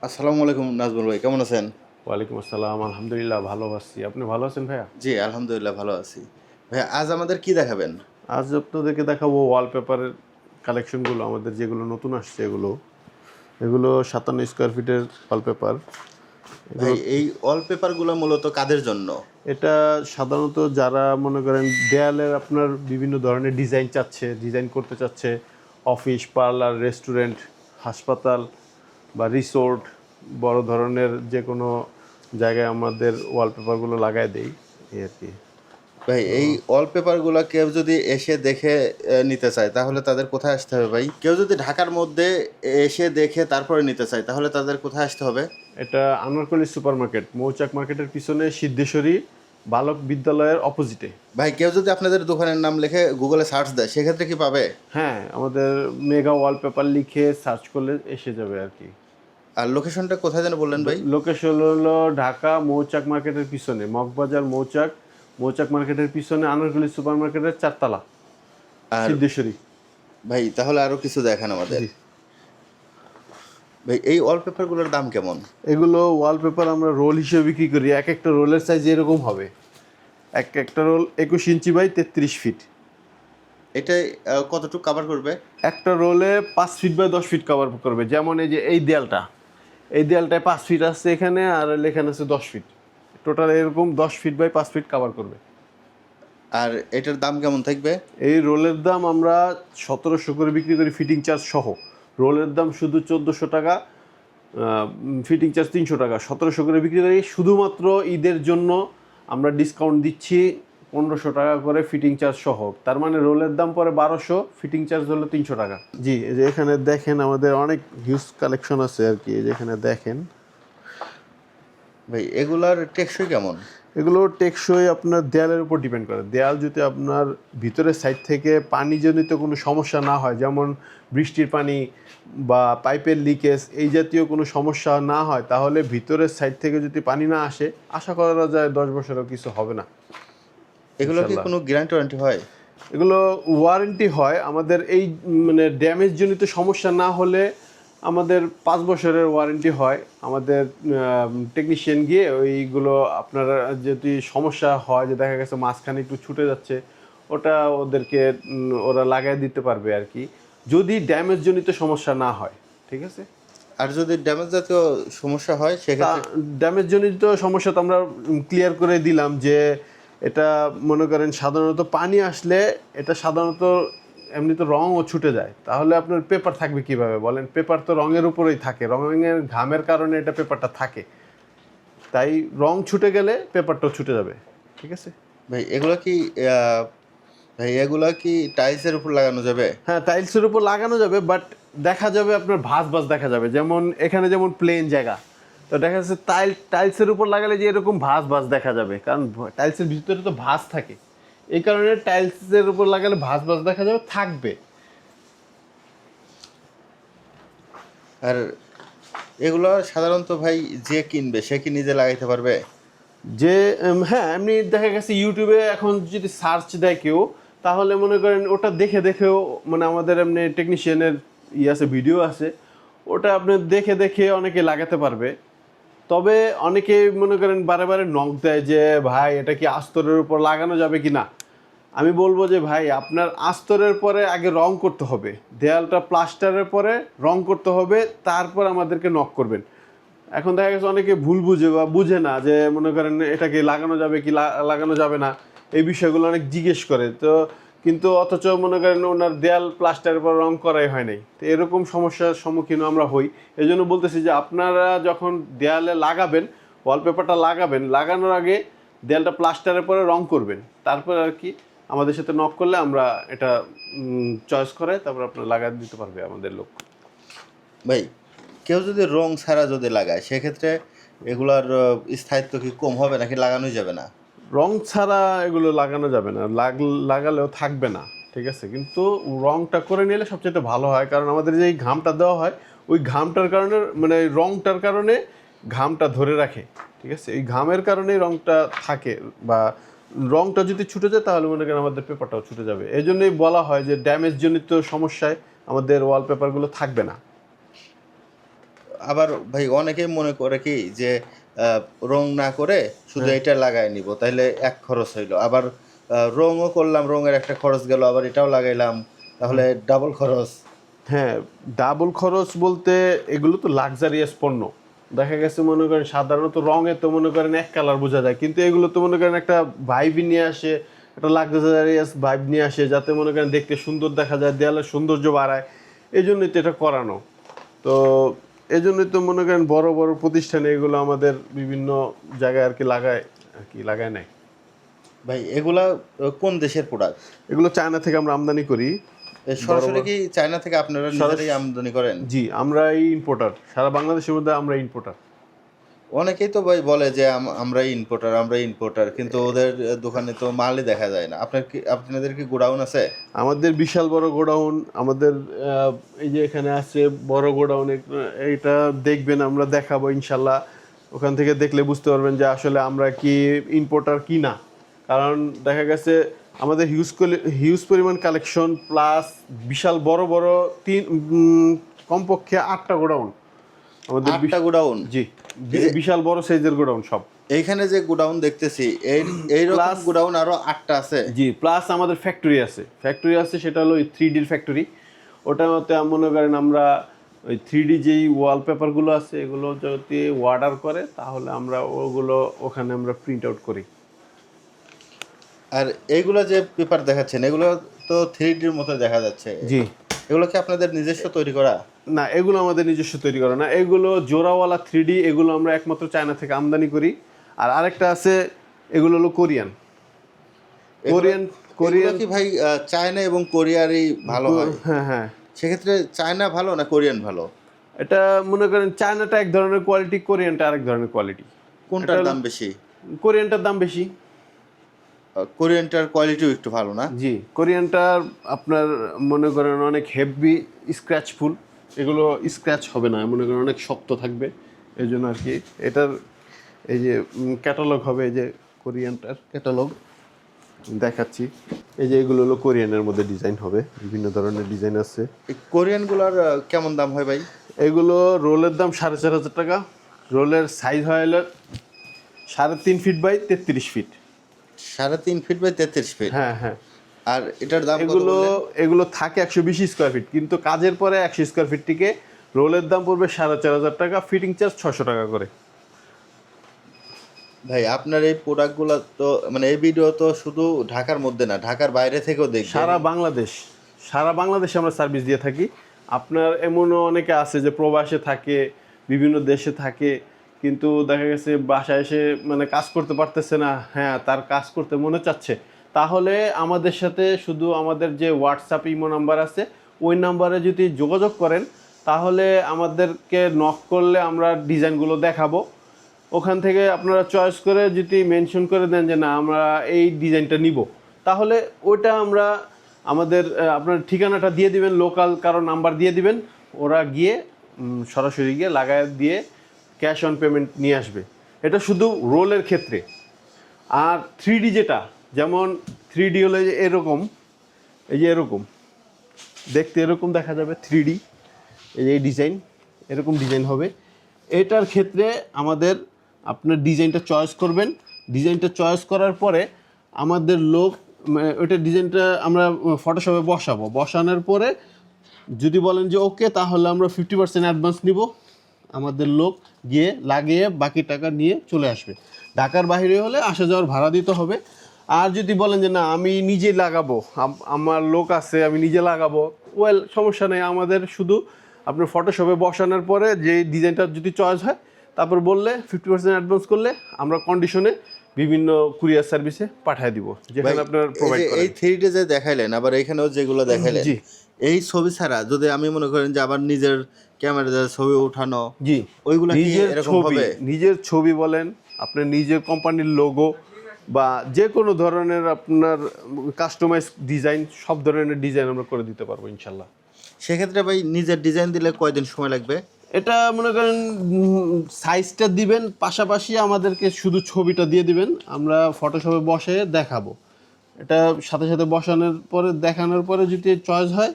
আসসালামু আলাইকুম নাজমুল ভাই, কেমন আছেন? ওয়ালাইকুম আসসালাম। আলহামদুলিল্লাহ ভালো আছি। আপনি ভালো আছেন ভাইয়া? জি, আলহামদুলিল্লাহ ভালো আছি। ভাইয়া আজ আমাদের কি দেখাবেন? আজ আপনাদেরকে দেখাবো ওয়ালপেপারের কালেকশনগুলো আমাদের যেগুলো নতুন আসছে এগুলো ৫৭ স্কোয়ার ফিটের ওয়ালপেপার। ভাই এগুলো এই ওয়ালপেপারগুলো মূলত কাদের জন্য? এটা সাধারণত যারা মনে করেন দেয়ালের আপনার বিভিন্ন ধরনের ডিজাইন করতে চাচ্ছে, অফিস, পার্লার, রেস্টুরেন্ট, হাসপাতাল বা রিসোর্ট, বড় ধরনের যে কোনো জায়গায় আমাদের ওয়ালপেপারগুলো লাগায় দেই এই আর কি। ভাই তো এই ওয়ালপেপারগুলো কেউ যদি এসে দেখে নিতে চায় তাহলে তাদের কোথায় আসতে হবে ভাই? কেউ যদি ঢাকার মধ্যে এসে দেখে তারপরে নিতে চায় তাহলে তাদের কোথায় আসতে হবে? এটা আনোয়ারকলি সুপার মার্কেট, মৌচাক মার্কেটের পিছনে সিদ্ধেশ্বরী বালক বিদ্যালয়ের অপোজিটে। ভাই কেউ যদি আপনাদের দোকানের নাম লিখে গুগলে সার্চ দেয় সেক্ষেত্রে কি পাবে? হ্যাঁ, আমাদের মেগা ওয়ালপেপার লিখে সার্চ করলে এসে যাবে আর কি। আর লোকেশনটা কোথায় যেন বললেন ভাই? লোকেশন হলো ঢাকা মৌচাক মার্কেটের পিছনে, মগবাজার মৌচাক মার্কেটের পিছনে আনোয়ারকলি সুপার মার্কেটের ৪ তলা, আর সিদ্ধেশ্বরী। ভাই তাহলে আরও কিছু দেখান আমাদের। জি, ভাই এই ওয়ালপেপারগুলোর দাম কেমন? এগুলো ওয়ালপেপার আমরা রোল হিসেবে বিক্রি করি। এক একটা রোলের সাইজ এরকম হবে। একটা রোল ২১ ইঞ্চি বাই ৩৩ ফিট। এটা কতটুকু কাভার করবে? একটা রোলে 5 ফিট বাই 10 ফিট কভার করবে। যেমন এই যে এই দেয়ালটায় 5 ফিট আছে এখানে, আর এখানে আছে 10 ফিট। টোটাল এরকম 10 ফিট বাই 5 ফিট কভার করবে। আর এটার দাম কেমন থাকবে? এই রোলের দাম আমরা ১৭০০ করে বিক্রি করি ফিটিং চার্জ সহ। রোলের দাম শুধু ১৪০০ টাকা, ফিটিং চার্জ ৩০০ টাকা, ১৭০০ করে বিক্রি করি। শুধুমাত্র ঈদের জন্য আমরা ডিসকাউন্ট দিচ্ছি ১৫০০ টাকা করে ফিটিং চার্জ সহ। তার মানে রোলের দাম পরে ১২০০, ফিটিং চার্জ হলো ৩০০ টাকা। জি, এই যে এখানে দেখেন আমাদের অনেক হিউজ কালেকশন আছে আর কি। এই যে এখানে দেখেন, ভাই এগুলার টেকসই কেমন? এগুলো টেকসই আপনার দেয়ালের উপর ডিপেন্ড করে। দেয়াল যদি আপনার ভিতরের সাইড থেকে পানিজনিত কোনো সমস্যা না হয়, যেমন বৃষ্টির পানি বা পাইপের লিকেজ এই জাতীয় কোনো সমস্যা না হয়, তাহলে ভিতরের সাইড থেকে যদি পানি না আসে, আশা করা যায় 10 বছরও কিছু হবে না এগুলো কি ইনশাল্লাহ। কোনো গ্যারান্টি ওয়ারেন্টি হয়? এগুলো ওয়ারেন্টি হয় আমাদের। এই মানে ড্যামেজজনিত সমস্যা না হলে আমাদের 5 বছরের ওয়ারেন্টি হয়। আমাদের টেকনিশিয়ান গিয়ে ওইগুলো আপনার যদি সমস্যা হয়, যে দেখা গেছে মাঝখানে একটু ছুটে যাচ্ছে, ওটা ওদেরকে ওরা লাগাই দিতে পারবে আর কি, যদি ড্যামেজজনিত সমস্যা না হয়। ঠিক আছে। আর যদি ড্যামেজ জাতীয় সমস্যা হয় তা সেক্ষেত্রে? ড্যামেজজনিত সমস্যা তো আমরা ক্লিয়ার করে দিলাম যে এটা মনে করেন সাধারণত পানি আসলে এটা সাধারণত এমনিতে রঙও ছুটে যায়, তাহলে আপনার পেপার থাকবে কিভাবে বলেন? পেপার তো রঙের উপরেই থাকে, রঙের ঘামের কারণে এটা পেপারটা থাকে, তাই রং ছুটে গেলে পেপারটাও ছুটে যাবে। ঠিক আছে। ভাই এগুলো কি ভাই এগুলো কি টাইলসের উপর লাগানো যাবে? হ্যাঁ, টাইলসের উপর লাগানো যাবে, বাট দেখা যাবে আপনার ভাঁজ ভাঁজ দেখা যাবে। যেমন এখানে যেমন প্লেন জায়গা, তো দেখা যাচ্ছে টাইলসের উপর লাগালে যে এরকম ভাঁজ ভাঁজ দেখা যাবে, কারণ টাইলসের ভিতরে তো ভাঁজ থাকে। এই কারণে টাইলসের উপর লাগালে ভাঁজ ভাঁজ দেখা যাবে, থাকবে। আর এগুলো সাধারণত ভাই যে কিনবে সে কি নিজে লাগাইতে পারবে? যে হ্যাঁ, এমনি দেখা গেছে ইউটিউবে এখন যদি সার্চ দেয় কেউ, তাহলে মনে করেন ওটা দেখে দেখেও, মানে আমাদের এমনি টেকনিশিয়ানের আছে, ভিডিও আছে, ওটা আপনি দেখে দেখে অনেকে লাগাতে পারবে। তবে অনেকে মনে করেন বারে বারে নক দেয় যে ভাই এটা কি আস্তরের উপর লাগানো যাবে কি না। আমি বলবো যে ভাই আপনার আস্তরের পরে আগে রং করতে হবে, দেয়ালটা প্লাস্টারের পরে রং করতে হবে, তারপর আমাদেরকে নক করবেন। এখন দেখা গেছে অনেকে ভুল বুঝে বা বুঝে না, যে মনে করেন এটাকে লাগানো যাবে কি লাগানো যাবে না, এই বিষয়গুলো অনেক জিজ্ঞেস করে তো, কিন্তু অথচ মনে করেন ওনার দেয়াল প্লাস্টারের পর রং করাই হয় নাই। তো এরকম সমস্যার সম্মুখীন আমরা হই। এই জন্য বলতেছি যে আপনারা যখন দেয়ালে লাগাবেন, ওয়ালপেপারটা লাগাবেন, লাগানোর আগে দেয়ালটা প্লাস্টারের পরে রং করবেন, তারপর আর কি আমাদের সাথে নক করলে আমরা এটা চয়েস করে তারপর আপনার লাগা দিতে পারবে আমাদের লোক। ভাই কেউ যদি রং ছাড়া যদি লাগায় সেক্ষেত্রে এগুলার স্থায়িত্ব কি কম হবে নাকি লাগানোই যাবে না? রং ছাড়া এগুলো লাগানো যাবে না, লাগালেও থাকবে না। ঠিক আছে, কিন্তু রংটা করে নিলে সবচেয়ে ভালো হয়, কারণ আমাদের যে এই ঘামটা দেওয়া হয়, ওই ঘামটার কারণে, মানে রংটার কারণে ঘামটা ধরে রাখে। ঠিক আছে, এই ঘামের কারণেই রংটা থাকে, বা রংটা যদি ছুটে যায় তাহলে মনে করেন আমাদের পেপারটাও ছুটে যাবে। এই জন্যই বলা হয় যে ড্যামেজজনিত সমস্যায় আমাদের ওয়ালপেপারগুলো থাকবে না। আবার ভাই অনেকেই মনে করে কি যে রং না করে শুধু এটা লাগাই নিব, তাইলে এক খরচ হইলো। আবার রঙও করলাম, রঙের একটা খরচ গেল, আবার এটাও লাগাইলাম, তাহলে ডাবল খরচ। হ্যাঁ, ডাবল খরচ বলতে এগুলো তো লাক্সারিয়াস পণ্য। দেখা গেছে মনে করেন সাধারণত রঙে তো মনে করেন এক কালার বোঝা যায়, কিন্তু এগুলো তো মনে করেন একটা ভাইব নিয়ে আসে, একটা লাক্সারিয়াস ভাইব নিয়ে আসে, যাতে মনে করেন দেখতে সুন্দর দেখা যায়, দেয়ালের সৌন্দর্য বাড়ায়। এই জন্যই তো এটা করানো। তো এই জন্যই তো মনে করেন বড় বড় প্রতিষ্ঠানে এগুলো আমাদের বিভিন্ন জায়গায় আর কি লাগায় নেয়। ভাই এগুলা কোন দেশের প্রোডাক্ট? এগুলো চায়না থেকে আমরা আমদানি করি। সরাসরি কি চায়না থেকে আপনারা নিজেরাই আমদানি করেন? জি, আমরাই ইম্পোর্টার, সারা বাংলাদেশের মধ্যে আমরা ইম্পোর্টার। অনেকেই তো ভাই বলে যে আমরা ইম্পোর্টার, কিন্তু ওদের দোকানে তো মালই দেখা যায় না। আপনাদের কি গোডাউন আছে? আমাদের বিশাল বড় গোডাউন, আমাদের এই যে এখানে আছে বড় গোডাউন, এইটা দেখবেন, আমরা দেখাবো ইনশাল্লাহ। ওখান থেকে দেখলে বুঝতে পারবেন যে আসলে আমরা কি ইম্পোর্টার কি না। কারণ দেখা গেছে আমাদের হিউজ পরিমাণ কালেকশন, প্লাস বিশাল বড় বড় কমপক্ষে 8টা গোডাউন আমাদের। 8টা গোডাউন? জি, বিশাল বড় সাইজের গোডাউন সব। এইখানে যে গোডাউন দেখতেছি, এইরকম গোডাউন আরো 8টা আছে? জি, প্লাস আমাদের ফ্যাক্টরি আছে, সেটা হলো 3D ফ্যাক্টরি। ওটাতে মনে করেন আমরা ওই 3D যেই ওয়ালপেপারগুলো আছে, এগুলো যদি অর্ডার করে তাহলে আমরা ওগুলো ওখানে আমরা প্রিন্ট আউট করি। আর এইগুলো যে পেপার দেখাচ্ছেন, এগুলো তো 3Dর মতো দেখা যাচ্ছে। জি, এগুলো কি আপনাদের নিজস্ব তৈরি করা? না, এগুলো আমাদের নিজস্ব তৈরি করা না, এগুলো জোড়াওয়ালা 3D, এগুলো আমরা একমাত্র চায়না থেকে আমদানি করি। আর আরেকটা আছে, এগুলো হলো কোরিয়ান কি ভাই চায়না এবং কোরিয়ারই ভালো হয়? হ্যাঁ হ্যাঁ। সেক্ষেত্রে চায়না ভালো না কোরিয়ান ভালো? এটা মনে করেন চায়নাটা এক ধরনের কোয়ালিটি, কোরিয়ানটা আরেক ধরনের কোয়ালিটি। কোনটার দাম বেশি? কোরিয়ানটার দাম বেশি। কোরিয়ানটার কোয়ালিটিও একটু ভালো না? জি, কোরিয়ানটার আপনার মনে করেন অনেক হেভি স্ক্র্যাচফুল, এগুলো স্ক্র্যাচ হবে না, মনে করেন অনেক শক্ত থাকবে। এই জন্য আর কি এটার এই যে ক্যাটালগ হবে, এই যে কোরিয়ানটার ক্যাটালগ দেখাচ্ছি। এই যে এগুলো হলো কোরিয়ানের মধ্যে ডিজাইন হবে, বিভিন্ন ধরনের ডিজাইন আছে। এই কোরিয়ানগুলোর কেমন দাম হয় ভাই? এগুলো রোলের দাম 4,500 টাকা। রোলের সাইজ হয় হলো 3.5 feet by 33 feet. 3.5 feet by 33 feet? হ্যাঁ হ্যাঁ। আর এটার দাম কত? এগুলো থাকে 120 স্কোয়ার ফিট, কিন্তু কাজের পরে 100 স্কোয়ার ফিট থেকে রোলের দাম পড়বে 4,500 টাকা, ফিটিং চার্জ 600 টাকা করে। ভাই আপনার এই প্রোডাক্টগুলো তো মানে এই ভিডিও তো শুধু ঢাকার মধ্যে না, ঢাকার বাইরে থেকেও দেখবে। সারা বাংলাদেশে আমরা সার্ভিস দিয়ে থাকি। আপনার এমনও অনেকে আছে যে প্রবাসে থাকে, বিভিন্ন দেশে থাকে, কিন্তু দেখা গেছে বাসায় এসে মানে কাজ করতে পারতেছে না, হ্যাঁ তার কাজ করতে মনে চাচ্ছে, তাহলে আমাদের সাথে শুধু আমাদের যে হোয়াটসঅ্যাপ ইমো নাম্বার আছে, ওই নাম্বারে যদি যোগাযোগ করেন তাহলে আমাদেরকে নক করলে আমরা ডিজাইনগুলো দেখাবো। ওখান থেকে আপনারা চয়েস করে যদি মেনশন করে দেন যে না আমরা এই ডিজাইনটা নিব, তাহলে ওইটা আমরা আমাদের আপনার ঠিকানাটা দিয়ে দিবেন, লোকাল কারো নাম্বার দিয়ে দিবেন, ওরা গিয়ে সরাসরি গিয়ে লাগায় দিয়ে ক্যাশ অন পেমেন্ট নিয়ে আসবে। এটা শুধু রোলের ক্ষেত্রে। আর 3D যেটা, যেমন 3D হলে যে এরকম, এই যে এরকম দেখতে এরকম দেখা যাবে 3D, এই যে ডিজাইন এরকম ডিজাইন হবে। এটার ক্ষেত্রে আমাদের আপনার ডিজাইনটা চয়েস করবেন, ডিজাইনটা চয়েস করার পরে আমাদের লোক ওইটা ডিজাইনটা আমরা ফটোশপে বসানোর পরে যদি বলেন যে ওকে, তাহলে আমরা 50% অ্যাডভান্স নিব, আমাদের লোক গিয়ে লাগিয়ে বাকি টাকা নিয়ে চলে আসবে। ঢাকার বাইরে হলে আসা যাওয়ার ভাড়া দিতে হবে। আর যদি বলেন যে না আমি নিজে লাগাবো, আমার লোক আছে আমি নিজে লাগাবো, ওয়েল সমস্যা নেই, আমাদের শুধু আপনার ফটোশপে বসানোর পরে যে ডিজাইনটা যদি চয়েস হয়, তারপর বললে 50% অ্যাডভান্স করলে আমরা কন্ডিশনে বিভিন্ন কুরিয়ার সার্ভিসে পাঠিয়ে দিব, যেখানে আপনার প্রোভাইড করেন। এই 3D যে দেখাইলেন, আবার এখানেও যেগুলো দেখাইলেন, জি, এই ছবি ছাড়া যদি আমি মনে করেন যে আবার নিজের ক্যামেরা দিয়ে ছবি ওঠানো, জি, ওইগুলো কি এরকম হবে? নিজের ছবি বলেন, আপনার নিজের কোম্পানির লোগো বা যে কোনো ধরনের আপনার কাস্টমাইজ ডিজাইন, সব ধরনের ডিজাইন আমরা করে দিতে পারবো ইনশাল্লাহ। সেক্ষেত্রে ভাই নিজের ডিজাইন দিলে কয়দিন সময় লাগবে? এটা মনে করেন সাইজটা দিবেন, পাশাপাশি আমাদেরকে শুধু ছবিটা দিয়ে দিবেন, আমরা ফটোশপে বসে দেখাবো। এটা সাথে সাথে বসানোর পরে দেখানোর পরে যদি চয়েস হয়,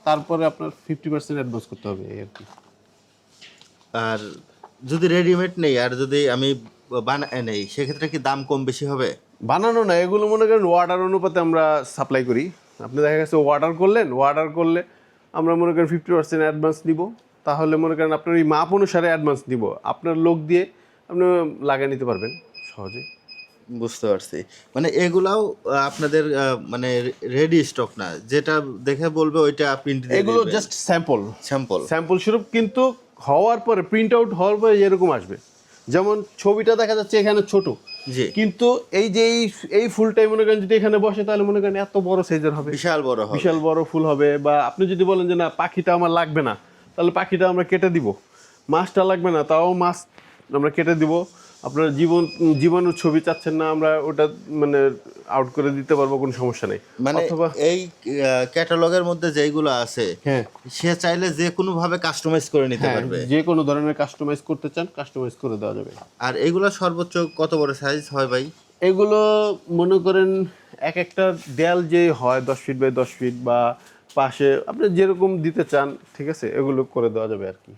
তারপরে আপনার 50% অ্যাডভান্স করতে হবে, এই আর কি। আর যদি রেডিমেড নেই আর যদি আমি বানায় নেই সেক্ষেত্রে কি দাম কম বেশি হবে? বানানো না, এগুলো মনে করেন অর্ডার অনুপাতে আমরা সাপ্লাই করি। আপনি দেখা গেছে অর্ডার করলে আমরা মনে করেন 50% অ্যাডভান্স দিব, তাহলে মনে করেন আপনার ওই মাপ অনুসারে অ্যাডভান্স দিব, আপনার লোক দিয়ে আপনি লাগিয়ে নিতে পারবেন সহজে। বুঝতে পারছি। মানে এগুলাও আপনাদের মানে রেডি স্টক না, যেটা দেখে বলবে ওইটা প্রিন্ট দিয়ে এগুলো দিবেন? জাস্ট স্যাম্পল স্যাম্পল স্বরূপ, কিন্তু হওয়ার পরে প্রিন্ট আউট হওয়ার পরে এরকম আসবে। যেমন ছবিটা দেখা যাচ্ছে এখানে ছোট, জি, কিন্তু এই যে এই ফুলটাই মনে করেন যদি এখানে বসে তাহলে মনে করেন এত বড় সাইজের হবে, বিশাল বড় হবে। বিশাল বড় ফুল হবে। বা আপনি যদি বলেন যে না পাখিটা আমার লাগবে না, তাহলে পাখিটা আমরা কেটে দিব। মাছটা লাগবে না, তাও মাছ আমরা কেটে দিব। আপনার জীবাণুর ছবি চাচ্ছেন না, আমরা ওটা মানে আউট করে দিতে পারবো, কোনো সমস্যা নেই। মানে অথবা এই ক্যাটালগের মধ্যে যেগুলো আছে হ্যাঁ সে চাইলে যে কোনো ভাবে কাস্টমাইজ করে নিতে পারবে। যে কোনো ধরনের কাস্টমাইজ করতে চান কাস্টমাইজ করে দেওয়া যাবে। আর এগুলো সর্বোচ্চ কত বড় সাইজ হয় ভাই? এগুলো মনে করেন এক একটা দেয়াল যে হয় 10 ফিট বাই 10 ফিট, বা পাশে আপনি যেরকম দিতে চান, ঠিক আছে, এগুলো করে দেওয়া যাবে আর কি।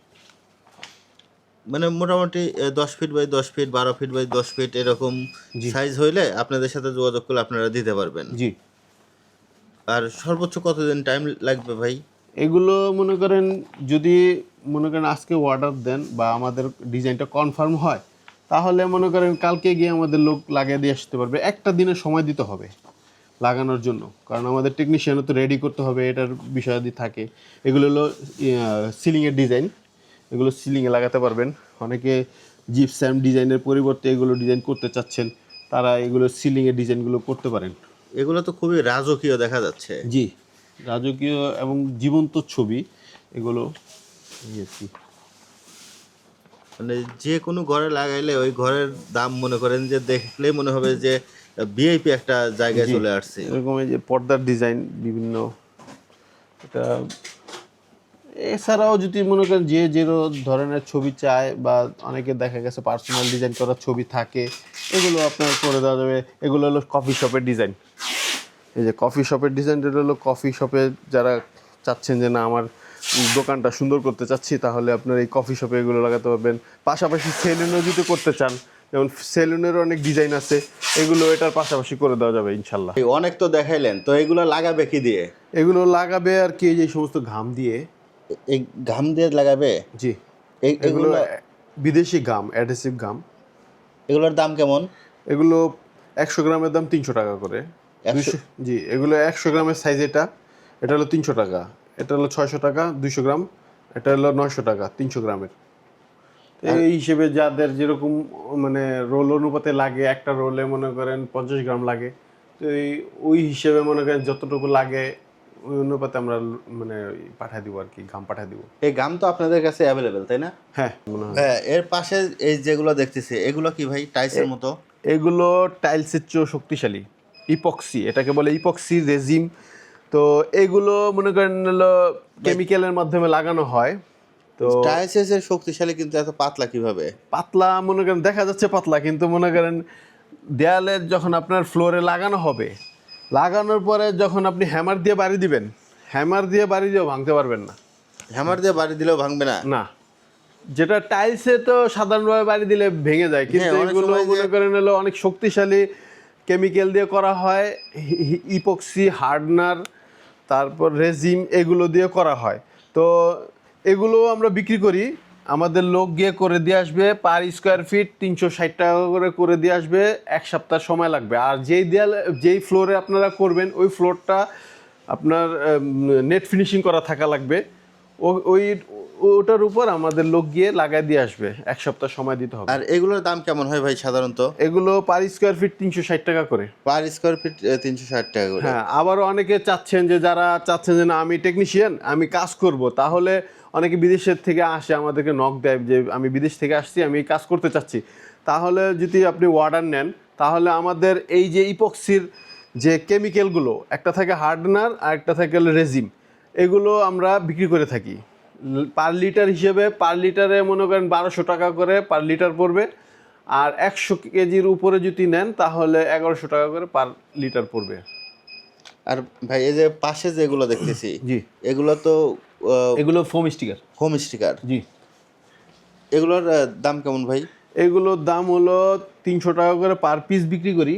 মানে মোটামুটি 10 feet by 10 feet, 12 feet by 10 feet এরকম সাইজ হইলে আপনাদের সাথে যোগাযোগ করলে আপনারা দিতে পারবেন। জি। আর সর্বোচ্চ কতদিন টাইম লাগবে ভাই? এগুলো মনে করেন যদি মনে করেন আজকে অর্ডার দেন বা আমাদের ডিজাইনটা কনফার্ম হয়, তাহলে মনে করেন কালকে গিয়ে আমাদের লোক লাগিয়ে দিয়ে আসতে পারবে। একটা দিনের সময় দিতে হবে লাগানোর জন্য, কারণ আমাদের টেকনিশিয়ানও তো রেডি করতে হবে, এটার বিষয়াদি থাকে। এগুলো হলো সিলিংয়ের ডিজাইন, এগুলো সিলিংয়ে লাগাতে পারবেন। অনেকে জিপসাম ডিজাইনের পরিবর্তে এগুলো ডিজাইন করতে চাচ্ছেন, তারা এগুলো সিলিংয়ের ডিজাইনগুলো করতে পারেন। এগুলো তো খুবই রাজকীয় দেখা যাচ্ছে। জি, রাজকীয় এবং জীবন্ত ছবি এগুলো। এই আর কি। মানে যে কোনো ঘরে লাগাইলে ওই ঘরের দাম মনে করেন যে দেখলেই মনে হবে যে ভিআইপি একটা জায়গায় জি, চলে আসছে। এরকম এই যে পর্দার ডিজাইন বিভিন্ন, এটা এছাড়াও যদি মনে করেন যে যে ধরনের ছবি চায়, বা অনেকে দেখা গেছে পার্সোনাল ডিজাইন করার ছবি থাকে, এগুলো আপনার করে দেওয়া যাবে। এগুলো হলো কফি শপের ডিজাইন। এই যে কফি শপের ডিজাইনটা হলো কফি শপে যারা চাচ্ছেন যে না আমার দোকানটা সুন্দর করতে চাচ্ছি, তাহলে আপনার এই কফি শপে এগুলো লাগাতে পারবেন। পাশাপাশি সেলুনও যদি করতে চান, যেমন সেলুনেরও অনেক ডিজাইন আছে, এগুলো এটার পাশাপাশি করে দেওয়া যাবে ইনশাল্লাহ। অনেক তো দেখাইলেন, তো এগুলো লাগাবে কি দিয়ে? এগুলো লাগাবে আর কি, এই যে সমস্ত ঘাম দিয়ে। এই ঘাম দিয়ে লাগাবে? জি, এগুলো বিদেশি গাম, অ্যাডহেসিভ গাম। এগুলোর দাম কেমন? এগুলো 100 গ্রামের দাম 300 টাকা করে। 100? জি, এগুলো 100 গ্রামের সাইজ, এটা হলো 300 টাকা, এটা হলো 600 টাকা 200 গ্রাম, এটা হলো 900 টাকা 300 গ্রামের। এই হিসেবে যাদের যেরকম মানে রোল অনুপাতে লাগে, একটা রোলে মনে করেন 50 গ্রাম লাগে, তো ওই হিসেবে মনে করেন যতটুকু লাগে ওই অনুপাতে আমরা মানে পাঠিয়ে দিব আর কি, গাম পাঠিয়ে দিব। এই গাম তো আপনাদের কাছে অ্যাভেলেবেল, তাই না? হ্যাঁ মনে হয়। হ্যাঁ, এর পাশে এই যেগুলো দেখতেছি এগুলো কি ভাই, টাইলসের মতো? এগুলো টাইলসের চেয়েও শক্তিশালী, ইপক্সি, এটাকে বলে ইপক্সি রেজিম। তো এগুলো মনে করেন হলো কেমিক্যালের মাধ্যমে লাগানো হয়। তো টাইলসের শক্তিশালী, কিন্তু এত পাতলা কিভাবে? পাতলা মনে করেন দেখা যাচ্ছে পাতলা, কিন্তু মনে করেন দেয়ালে যখন আপনার ফ্লোরে লাগানো হবে, লাগানোর পরে যখন আপনি হ্যামার দিয়ে বাড়ি দিবেন, হ্যামার দিয়ে বাড়ি দিয়েও ভাঙতে পারবেন না। হ্যামার দিয়ে বাড়ি দিলেও ভাঙবে না? না, যেটা টাইলসে তো সাধারণভাবে বাড়ি দিলে ভেঙে যায়, কিন্তু অনেক এগুলো সময় মনে করেন হলো অনেক শক্তিশালী কেমিক্যাল দিয়ে করা হয়, ইপক্সি, হার্ডনার, তারপর রেজিম, এগুলো দিয়ে করা হয়। তো এগুলো আমরা বিক্রি করি, আমাদের লোক গিয়ে করে দিয়ে আসবে, পার স্কোয়ার ফিট 360 টাকা করে দিয়ে আসবে। এক সপ্তাহ সময় লাগবে। আর যেই ফ্লোরে আপনারা করবেন ওই ফ্লোরটা আপনার নেট ফিনিশিং করা থাকা লাগবে। ওই ওটার উপর আমাদের লোক গিয়ে লাগাই দিয়ে আসবে, এক সপ্তাহ সময় দিতে হবে। আর এগুলোর দাম কেমন হয় ভাই সাধারণত? এগুলো পার স্কোয়ার ফিট 360 টাকা করে। পার স্কোয়ার ফিট 360 টাকা করে? হ্যাঁ, আবারও অনেকে চাচ্ছেন যে যারা চাচ্ছেন যে না আমি টেকনিশিয়ান, আমি কাজ করব, তাহলে অনেকে বিদেশের থেকে আসে, আমাদেরকে নক দেয় যে আমি বিদেশ থেকে আসছি, আমি এই কাজ করতে চাচ্ছি। তাহলে যদি আপনি অর্ডার নেন, তাহলে আমাদের এই যে ইপক্সির যে কেমিক্যালগুলো, একটা থাকে হার্ডনার আর একটা থাকে রেজিম, এগুলো আমরা বিক্রি করে থাকি পার লিটার হিসেবে। পার লিটারে মনে করেন 1200 টাকা করে পার লিটার পড়বে। আর 100 কেজির উপরে যদি নেন তাহলে 1100 টাকা করে পার লিটার পড়বে। আর ভাই এই যে পাশে যেগুলো দেখতেছি, জি, এগুলো তো এগুলো ফোম স্টিকার। Home sticker. জি, এগুলোর দাম কেমন ভাই? এগুলোর দাম হলো 300 টাকা করে পার পিস বিক্রি করি।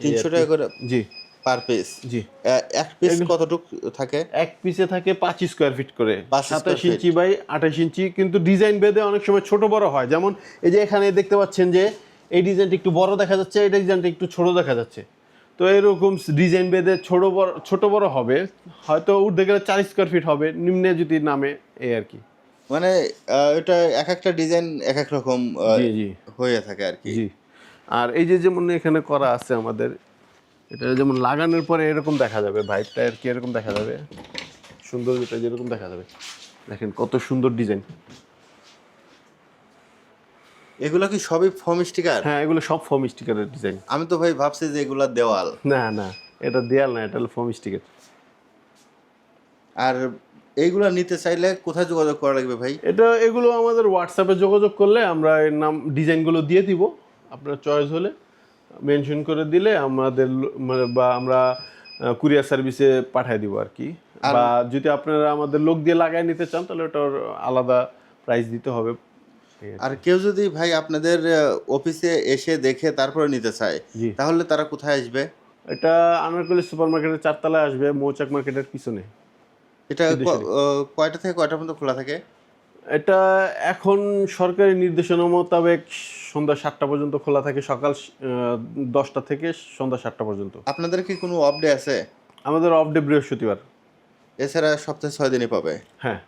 300 টাকা করে জি পার পিস? জি। এক পিস কতটুক থাকে? এক পিসে থাকে 5 স্কোয়ার ফিট করে, 5 27 ইঞ্চি বাই 28 ইঞ্চি, কিন্তু ডিজাইন ভেদে অনেক সময় ছোট বড় হয়। যেমন এই যে এখানে দেখতে পাচ্ছেন যে এই ডিজাইনটা একটু বড় দেখা যাচ্ছে, এই ডিজাইনটা একটু ছোট দেখা যাচ্ছে। তো এরকম ডিজাইন ভেদে ছোট বড় হবে, হয়তো উঠতে গেলে 4 স্কোয়ার ফিট হবে, নিম্নে যদি নামে এই আর কি। মানে এটা এক একটা ডিজাইন এক এক রকম জি জি হয়ে থাকে আর কি। জি। আর এই যে যেমন এখানে করা আছে আমাদের, এটা যেমন লাগানোর পরে এরকম দেখা যাবে, ভাইবটা আর কি এরকম দেখা যাবে, সৌন্দর্যটা যেরকম দেখা যাবে। দেখেন কত সুন্দর ডিজাইন। এগুলো কি সবই ফোম স্টিকার? হ্যাঁ, এগুলো সব ফোম স্টিকারের ডিজাইন। আমি তো ভাই ভাবছি যে এগুলা দেওয়াল। না না, এটা দেয়াল না, এটা হলো ফোম স্টিকার। আর এইগুলা নিতে চাইলে কোথায় যোগাযোগ করা লাগবে ভাই? এগুলো আমাদের হোয়াটসঅ্যাপে যোগাযোগ করলে আমরা এর নাম ডিজাইনগুলো দিয়ে দিব, আপনার চয়েস হলে মেনশন করে দিলে আমাদের বা আমরা কুরিয়ার সার্ভিসে পাঠিয়ে দিব আর কি। বা যদি আপনারা আমাদের লোক দিয়ে লাগাই নিতে চান তাহলে ওটার আলাদা প্রাইস দিতে হবে। আর কেউ যদি ভাই আপনাদের অফিসে এসে দেখে তারপরে নিতে চায়, জি। তাহলে তারা কোথায় আসবে? এটা আনারকলি সুপার মার্কেটের 4 তলায় আসবে, মৌচাক মার্কেটের পিছনে। এটা কয়টা থেকে কয়টা পর্যন্ত খোলা থাকে? এটা এখন সরকারি নির্দেশনা মোতাবেক সন্ধ্যা 7টা পর্যন্ত খোলা থাকে, সকাল 10টা থেকে সন্ধ্যা 7টা পর্যন্ত। আপনাদের কি কোনো অফ ডে আছে? আমাদের অফ ডে বৃহস্পতিবার। এছাড়া সপ্তাহে 6 দিনই পাবে? হ্যাঁ।